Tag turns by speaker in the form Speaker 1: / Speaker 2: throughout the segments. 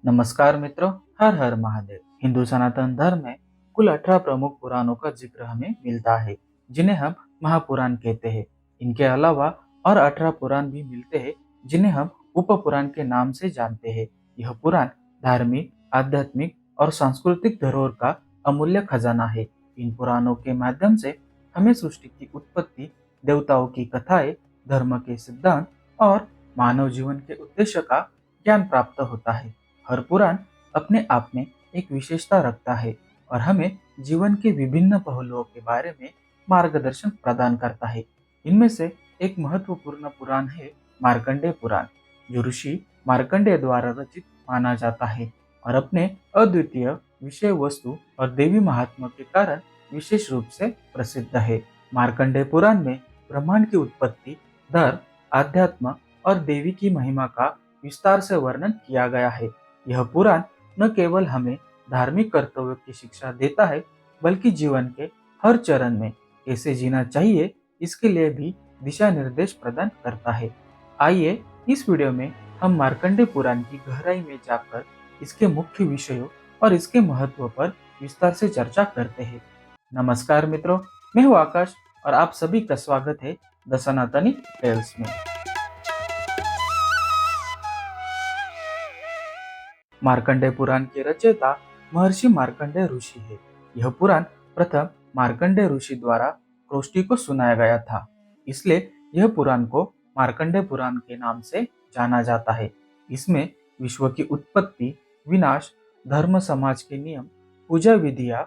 Speaker 1: नमस्कार मित्रों, हर हर महादेव। हिंदू सनातन धर्म में कुल 18 प्रमुख पुराणों का जिक्र हमें मिलता है, जिन्हें हम महापुराण कहते हैं। इनके अलावा और 18 पुराण भी मिलते हैं, जिन्हें हम उप पुराण के नाम से जानते हैं। यह पुराण धार्मिक, आध्यात्मिक और सांस्कृतिक धरोहर का अमूल्य खजाना है। इन पुराणों के माध्यम से हमें सृष्टि की उत्पत्ति, देवताओं की कथाएं, धर्म के सिद्धांत और मानव जीवन के उद्देश्य का ज्ञान प्राप्त होता है। हर पुराण अपने आप में एक विशेषता रखता है और हमें जीवन के विभिन्न पहलुओं के बारे में मार्गदर्शन प्रदान करता है। इनमें से एक महत्वपूर्ण पुराण है मार्कंडेय पुराण, जो ऋषि मार्कंडेय द्वारा रचित माना जाता है और अपने अद्वितीय विषय वस्तु और देवी महात्मा के कारण विशेष रूप से प्रसिद्ध है। मार्कंडेय पुराण में ब्रह्मांड की उत्पत्ति, धर्म, आध्यात्म और देवी की महिमा का विस्तार से वर्णन किया गया है। यह पुराण न केवल हमें धार्मिक कर्तव्यों की शिक्षा देता है, बल्कि जीवन के हर चरण में कैसे जीना चाहिए इसके लिए भी दिशा निर्देश प्रदान करता है। आइए इस वीडियो में हम मार्कंडेय पुराण की गहराई में जाकर इसके मुख्य विषयों और इसके महत्व पर विस्तार से चर्चा करते हैं। नमस्कार मित्रों, मैं हूँ आकाश और आप सभी का स्वागत है द सनातनी टेल्स में। मार्कंडेय पुराण के रचयिता महर्षि मार्कंडेय ऋषि है। यह पुराण प्रथम मार्कंडेय ऋषि द्वारा क्रोष्टी को सुनाया गया था, इसलिए यह पुराण को मार्कंडेय पुराण के नाम से जाना जाता है। इसमें विश्व की उत्पत्ति, विनाश, धर्म समाज के नियम, पूजा विधियां,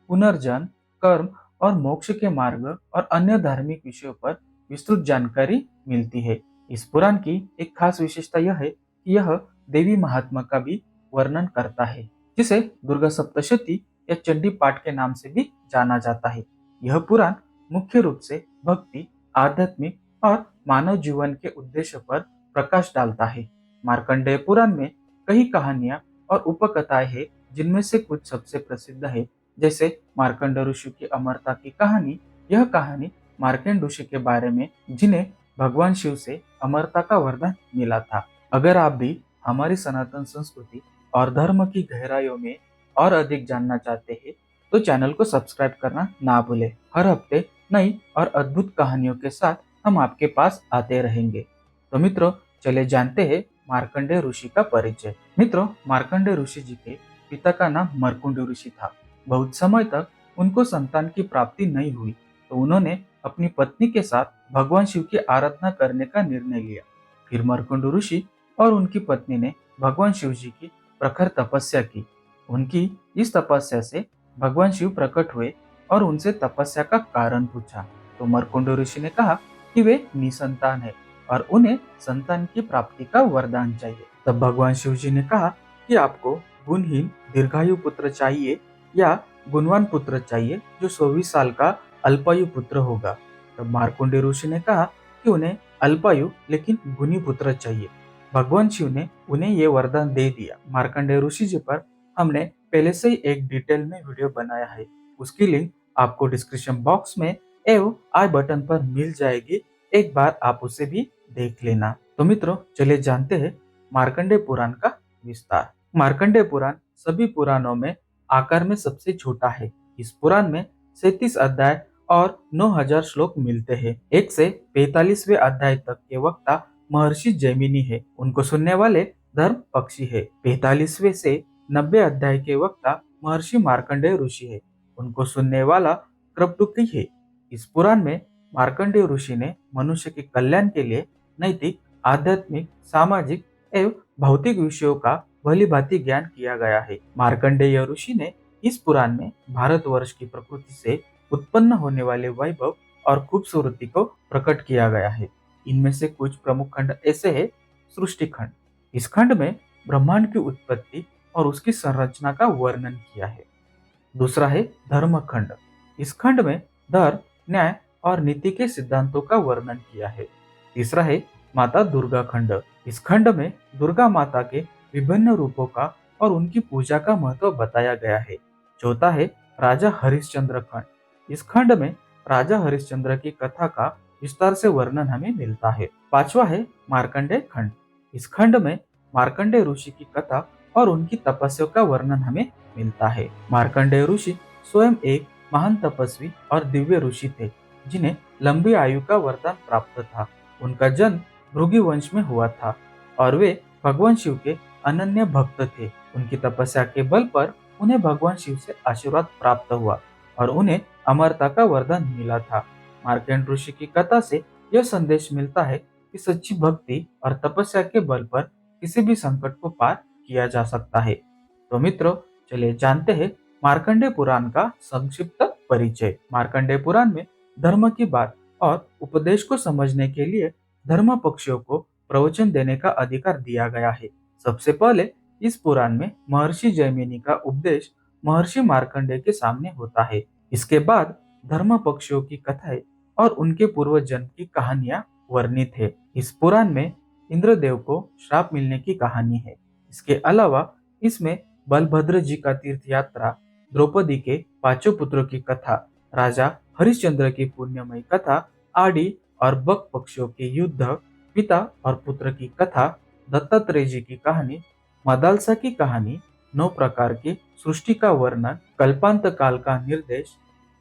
Speaker 1: पुनर्जन्म, कर्म और मोक्ष के मार्ग और अन्य धार्मिक विषयों पर विस्तृत जानकारी मिलती है। इस पुराण की एक खास विशेषता यह है कि यह देवी महात्मा का भी वर्णन करता है, जिसे दुर्गा सप्तशती या चंडी पाठ के नाम से भी जाना जाता है। यह पुराण मुख्य रूप से भक्ति, आध्यात्मिक और मानव जीवन के उद्देश्य पर प्रकाश डालता है। मार्कंडेय पुराण में कई कहानियां और उपकथाएं हैं, जिनमें से कुछ सबसे प्रसिद्ध है, जैसे मार्कंडेय ऋषि की अमरता की कहानी। यह कहानी मार्कंडेय ऋषि के बारे में, जिन्हें भगवान शिव से अमरता का वरदान मिला था। अगर आप भी हमारी सनातन संस्कृति और धर्म की गहराइयों में और अधिक जानना चाहते हैं, तो चैनल को सब्सक्राइब करना ना भूलें। हर हफ्ते नई और अद्भुत कहानियों के साथ हम आपके पास आते रहेंगे। तो मित्रों, चले जानते हैं मार्कंडेय ऋषि का परिचय। मित्रों, मार्कंडेय ऋषि जी के पिता का नाम मरकुंड ऋषि था। बहुत समय तक उनको संतान की प्राप्ति नहीं हुई, तो उन्होंने अपनी पत्नी के साथ भगवान शिव की आराधना करने का निर्णय लिया। फिर मरकुंड ऋषि और उनकी पत्नी ने भगवान शिव जी की प्रखर तपस्या की। उनकी इस तपस्या से भगवान शिव प्रकट हुए और उनसे तपस्या का कारण पूछा, तो मरकुंड ऋषि ने कहा कि वे निसंतान है और उन्हें संतान की प्राप्ति का वरदान चाहिए। तब भगवान शिव जी ने कहा कि आपको गुणहीन दीर्घायु पुत्र चाहिए या गुणवान पुत्र चाहिए, जो 24 साल का अल्पायु पुत्र होगा। तब मार्कंड ऋषि ने कहा कि उन्हें अल्पायु लेकिन गुणी पुत्र चाहिए। भगवान शिव ने उन्हें ये वरदान दे दिया। मार्कंडेय ऋषि जी पर हमने पहले से ही एक डिटेल में वीडियो बनाया है, उसकी लिंक आपको डिस्क्रिप्शन बॉक्स में एवं आई बटन पर मिल जाएगी। एक बार आप उसे भी देख लेना। तो मित्रों, चलिए जानते हैं मार्कंडेय पुराण का विस्तार। मार्कंडेय पुराण सभी पुराणों में आकार में सबसे छोटा है। इस पुराण में 37 अध्याय और 9000 श्लोक मिलते हैं। 1 से 45वें अध्याय तक के वक्ता महर्षि जैमिनी है। उनको सुनने वाले धर्म पक्षी है। 45वें से 90 अध्याय के वक्ता महर्षि मार्कंडेय ऋषि है। उनको सुनने वाला कृपटुकी है। इस पुराण में मार्कंडेय ऋषि ने मनुष्य के कल्याण के लिए नैतिक, आध्यात्मिक, सामाजिक एवं भौतिक विषयों का भली भांति ज्ञान किया गया है। मार्कंडेय ऋषि ने इस पुराण में भारतवर्ष की प्रकृति से उत्पन्न होने वाले वैभव और खूबसूरती को प्रकट किया गया है। इनमें से कुछ प्रमुख खंड ऐसे है। सृष्टि खंड, इस खंड में ब्रह्मांड की उत्पत्ति और उसकी संरचना का वर्णन किया है। दूसरा है धर्म खंड, इस खंड में धर्म, न्याय और नीति के सिद्धांतों का वर्णन किया है। तीसरा है माता दुर्गा खंड, इस खंड में दुर्गा माता के विभिन्न रूपों का और उनकी पूजा का महत्व बताया गया है। चौथा है राजा हरिश्चंद्र खंड, इस खंड में राजा हरिश्चंद्र की कथा का विस्तार से वर्णन हमें मिलता है। पांचवा है मार्कंडेय खंड, इस खंड में मार्कंडेय ऋषि की कथा और उनकी तपस्या का वर्णन हमें मिलता है। मार्कंडेय ऋषि स्वयं एक महान तपस्वी और दिव्य ऋषि थे, जिन्हें लंबी आयु का वरदान प्राप्त था। उनका जन्म भृगु वंश में हुआ था और वे भगवान शिव के अनन्य भक्त थे। उनकी तपस्या के बल पर उन्हें भगवान शिव से आशीर्वाद प्राप्त हुआ और उन्हें अमरता का वरदान मिला था। मार्कंडेय ऋषि की कथा से यह संदेश मिलता है कि सच्ची भक्ति और तपस्या के बल पर किसी भी संकट को पार किया जा सकता है। तो मित्रों, चलिए जानते हैं मार्कंडेय पुराण का संक्षिप्त परिचय। मार्कंडेय पुराण में धर्म की बात और उपदेश को समझने के लिए धर्म पक्षियों को प्रवचन देने का अधिकार दिया गया है। सबसे पहले इस पुराण में महर्षि जैमिनी का उपदेश महर्षि मार्कंडेय के सामने होता है। इसके बाद धर्म पक्षियों की कथाएं और उनके पूर्व जन्म की कहानियां वर्णित है। इस पुराण में इंद्रदेव को श्राप मिलने की कहानी है। इसके अलावा इसमें बलभद्र जी का तीर्थ यात्रा, द्रौपदी के पांचों पुत्रों की कथा, राजा हरिश्चंद्र की पुण्यमयी कथा, आड़ी और बक पक्षियों के युद्ध, पिता और पुत्र की कथा, दत्तात्रेय जी की कहानी, मदालसा की कहानी, 9 प्रकार की सृष्टि का वर्णन, कल्पांत काल का निर्देश,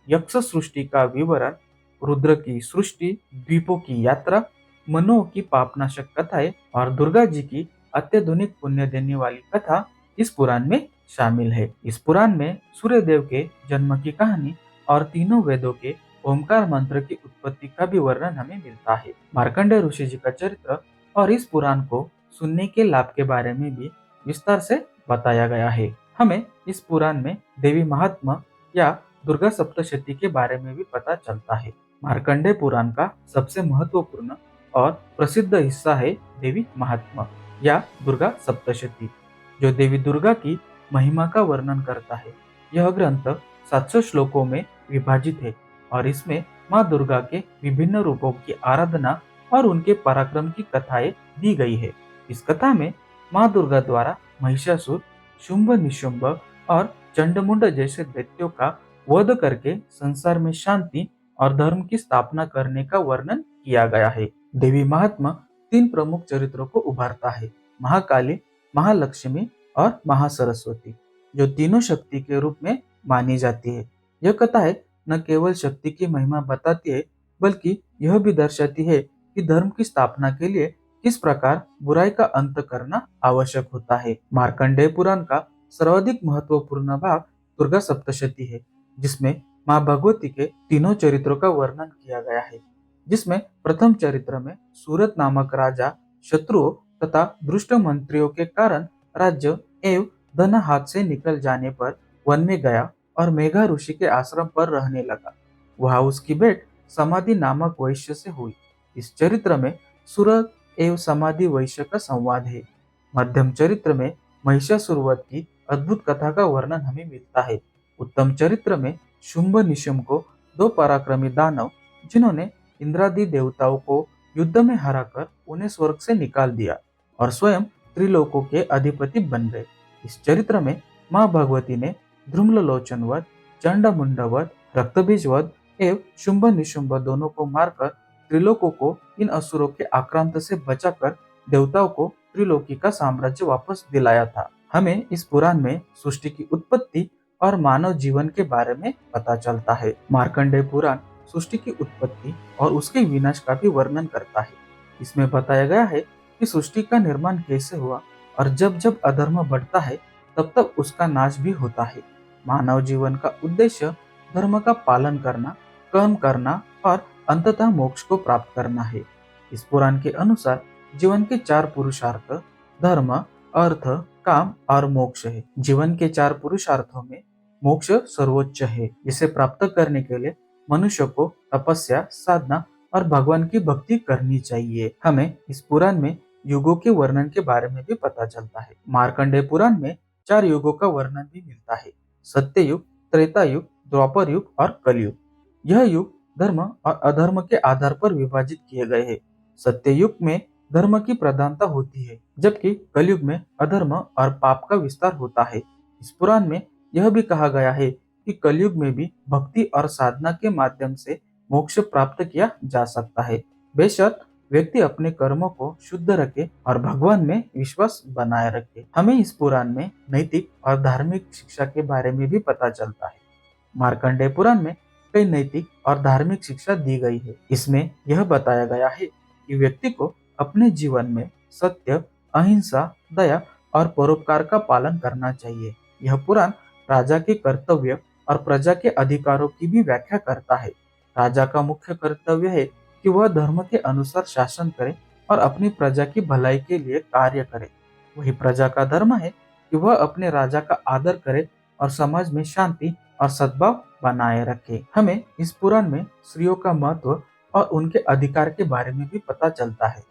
Speaker 1: यक्ष सृष्टि का विवरण, रुद्र की सृष्टि, द्वीपों की यात्रा, मनुओं की पापनाशक कथाएं और दुर्गा जी की अत्याधुनिक पुण्य देने वाली कथा इस पुराण में शामिल है। इस पुराण में सूर्य देव के जन्म की कहानी और तीनों वेदों के ओमकार मंत्र की उत्पत्ति का भी वर्णन हमें मिलता है। मार्कंडेय ऋषि जी का चरित्र और इस पुराण को सुनने के लाभ के बारे में भी विस्तार से बताया गया है। हमें इस पुराण में देवी महात्मा या दुर्गा सप्तशती के बारे में भी पता चलता है। मार्कंडेय पुराण का सबसे महत्वपूर्ण और प्रसिद्ध हिस्सा है देवी महात्मा या दुर्गा सप्तशती, जो देवी दुर्गा की महिमा का वर्णन करता है। यह ग्रंथ 700 श्लोकों में विभाजित है और इसमें माँ दुर्गा के विभिन्न रूपों की आराधना और उनके पराक्रम की कथाएं दी गई है। इस कथा में माँ दुर्गा द्वारा महिषासुर, शुंभ निशुंभ और चंडमुंड जैसे दैत्यों का वध करके संसार में शांति और धर्म की स्थापना करने का वर्णन किया गया है। देवी महात्मा 3 प्रमुख चरित्रों को उभारता है, महाकाली, महालक्ष्मी और महासरस्वती, जो तीनों शक्ति के रूप में मानी जाती है। यह कथाएं न केवल शक्ति की महिमा बताती है, बल्कि यह भी दर्शाती है कि धर्म की स्थापना के लिए किस प्रकार बुराई का अंत करना आवश्यक होता है। मार्कंडेय पुराण का सर्वाधिक महत्वपूर्ण भाग दुर्गा सप्तशती है, जिसमें माँ भगवती के तीनों चरित्रों का वर्णन किया गया है। जिसमें प्रथम चरित्र में सूरत नामक राजा शत्रुओं तथा दुष्ट मंत्रियों के कारण राज्य एवं धन हाथ से निकल जाने पर वन में गया और मेघा ऋषि के आश्रम पर रहने लगा। वहां उसकी भेंट समाधि नामक वैश्य से हुई। इस चरित्र में सूरत एवं समाधि वैश्य का संवाद है। मध्यम चरित्र में महिषासुर वध की अद्भुत कथा का वर्णन हमें मिलता है। उत्तम चरित्र में शुंभ निशुंभ को 2 पराक्रमी दानव, जिन्होंने इंद्रादि देवताओं को युद्ध में हराकर उन्हें स्वर्ग से निकाल दिया और स्वयं त्रिलोकों के अधिपति बन गए। इस चरित्र में माँ भगवती ने ध्रुमलोचन वध, चंडमुंड वध, रक्तबीज वध एवं शुंभ निशुंभ दोनों को मारकर त्रिलोकों को इन असुरों के आक्रांत से बचाकर देवताओं को त्रिलोकी का साम्राज्य वापस दिलाया था। हमें इस पुराण में सृष्टि की उत्पत्ति और मानव जीवन के बारे में पता चलता है। मार्कंडेय पुराण सृष्टि की उत्पत्ति और उसके विनाश का भी वर्णन करता है। इसमें बताया गया है कि सृष्टि का निर्माण कैसे हुआ और जब जब अधर्म बढ़ता है तब तब उसका नाश भी होता है। मानव जीवन का उद्देश्य धर्म का पालन करना, कर्म करना और अंततः मोक्ष को प्राप्त करना है। इस पुराण के अनुसार जीवन के 4 पुरुषार्थ धर्म, अर्थ, काम और मोक्ष है। जीवन के 4 पुरुषार्थों में मोक्ष सर्वोच्च है, जिसे प्राप्त करने के लिए मनुष्य को तपस्या, साधना और भगवान की भक्ति करनी चाहिए। हमें इस पुराण में युगों के वर्णन के बारे में भी पता चलता है। मार्कंडेय पुराण में 4 युगों का वर्णन भी मिलता है, सत्ययुग, त्रेता युग, द्वापर युग और कलयुग। यह युग धर्म और अधर्म के आधार पर विभाजित किए गए हैं। सत्ययुग में धर्म की प्रधानता होती है, जबकि कलयुग में अधर्म और पाप का विस्तार होता है। इस पुराण में यह भी कहा गया है कि कलयुग में भी भक्ति और साधना के माध्यम से मोक्ष प्राप्त किया जा सकता है। बेशक व्यक्ति अपने कर्मों को शुद्ध रखे और भगवान में विश्वास बनाए रखे। हमें इस पुराण में नैतिक और धार्मिक शिक्षा के बारे में भी पता चलता है। मार्कंडेय पुराण में कई नैतिक और धार्मिक शिक्षा दी गई है। इसमें यह बताया गया है कि व्यक्ति को अपने जीवन में सत्य, अहिंसा, दया और परोपकार का पालन करना चाहिए। यह पुराण राजा के कर्तव्य और प्रजा के अधिकारों की भी व्याख्या करता है। राजा का मुख्य कर्तव्य है कि वह धर्म के अनुसार शासन करे और अपनी प्रजा की भलाई के लिए कार्य करे। वही प्रजा का धर्म है कि वह अपने राजा का आदर करे और समाज में शांति और सद्भाव बनाए रखे। हमें इस पुराण में स्त्रियों का महत्व और उनके अधिकार के बारे में भी पता चलता है।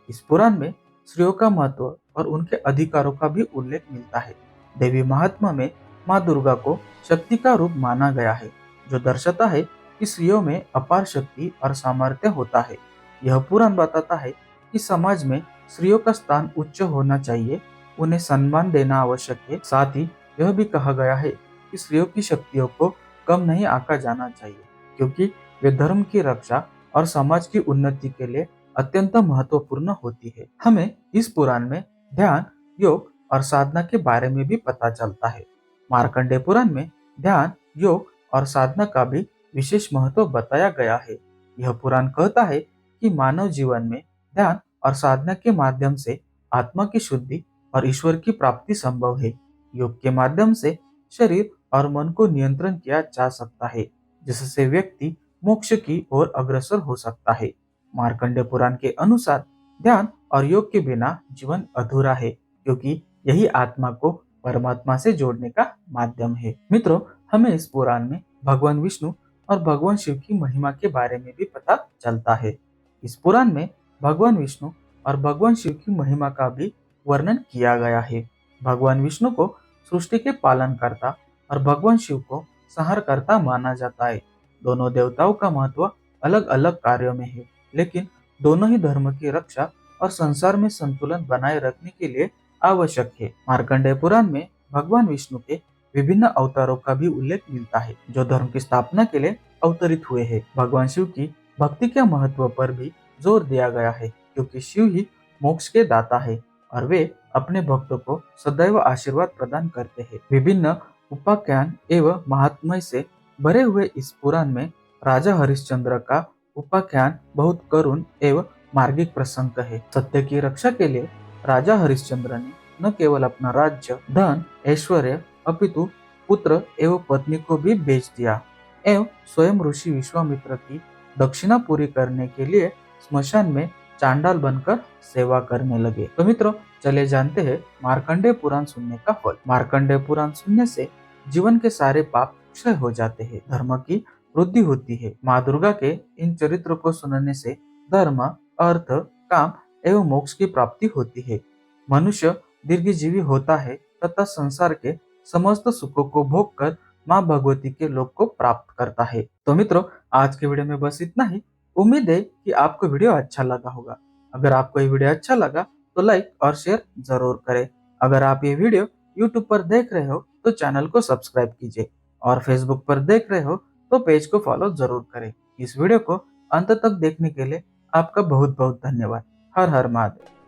Speaker 1: इस पुराण में स्त्रियों का महत्व और उनके अधिकारों का भी उल्लेख मिलता है। देवी महात्मा में माँ दुर्गा को शक्ति का रूप माना गया है, जो दर्शाता है कि स्त्रियों में अपार शक्ति और सामर्थ्य होता है। यह पुराण बताता है कि समाज में स्त्रियों का स्थान उच्च होना चाहिए, उन्हें सम्मान देना आवश्यक है। साथ ही यह भी कहा गया है कि स्त्रियों की शक्तियों को कम नहीं आंका जाना चाहिए, क्योंकि वे धर्म की रक्षा और समाज की उन्नति के लिए अत्यंत महत्वपूर्ण होती है। हमें इस पुराण में ध्यान, योग और साधना के बारे में भी पता चलता है। मार्कंडेय पुराण में ध्यान, योग और साधना का भी विशेष महत्व बताया गया है। यह पुराण कहता है कि मानव जीवन में ध्यान और साधना के माध्यम से आत्मा की शुद्धि और ईश्वर की प्राप्ति संभव है। योग के माध्यम से शरीर और मन को नियंत्रण किया जा सकता है, जिससे व्यक्ति मोक्ष की ओर अग्रसर हो सकता है। मार्कंडेय पुराण के अनुसार ध्यान और योग के बिना जीवन अधूरा है, क्योंकि यही आत्मा को परमात्मा से जोड़ने का माध्यम है। मित्रों, हमें इस पुराण में भगवान विष्णु और भगवान शिव की महिमा के बारे में भी पता चलता है। इस पुराण में भगवान विष्णु और भगवान शिव की महिमा का भी वर्णन किया गया है। भगवान विष्णु को सृष्टि के पालनकर्ता और भगवान शिव को संहारकर्ता माना जाता है। दोनों देवताओं का महत्व अलग अलग कार्यों में है, लेकिन दोनों ही धर्म की रक्षा और संसार में संतुलन बनाए रखने के लिए आवश्यक है। मार्कंडेय पुराण में भगवान विष्णु के विभिन्न अवतारों का भी उल्लेख मिलता है, जो धर्म की स्थापना के लिए अवतरित हुए हैं। भगवान शिव की भक्ति के महत्व पर भी जोर दिया गया है, क्योंकि शिव ही मोक्ष के दाता है और वे अपने भक्तों को सदैव आशीर्वाद प्रदान करते हैं। विभिन्न उपाख्यान एवं महात्म्य से भरे हुए इस पुराण में राजा हरिश्चंद्र का उपाख्यान बहुत करुण एवं मार्गिक प्रसंग है। सत्य की रक्षा के लिए राजा हरिश्चंद्र ने न केवल अपना राज्य, धन, ऐश्वर्य अपितु पुत्र एवं पत्नी को भी बेच दिया एवं स्वयं ऋषि विश्वामित्र की दक्षिणा पूरी करने के लिए स्मशान में चांडाल बनकर सेवा करने लगे। तो मित्रों, चले जानते हैं मार्कंडेय पुराण सुनने का फल। मार्कंडेय पुराण सुनने से जीवन के सारे पाप क्षय हो जाते हैं, धर्म की वृद्धि होती है। माँ दुर्गा के इन चरित्रों को सुनने से धर्म, अर्थ, काम एवं मोक्ष की प्राप्ति होती है। मनुष्य दीर्घजीवी होता है तथा संसार के समस्त सुखों को भोग कर माँ भगवती के लोक को प्राप्त करता है। तो मित्रों, आज के वीडियो में बस इतना ही। उम्मीद है कि आपको वीडियो अच्छा लगा होगा। अगर आपको ये वीडियो अच्छा लगा तो लाइक और शेयर जरूर करें। अगर आप ये वीडियो यूट्यूब पर देख रहे हो तो चैनल को सब्सक्राइब कीजिए और फेसबुक पर देख रहे हो तो पेज को फॉलो जरूर करें। इस वीडियो को अंत तक देखने के लिए आपका बहुत बहुत धन्यवाद। हर हर महादेव।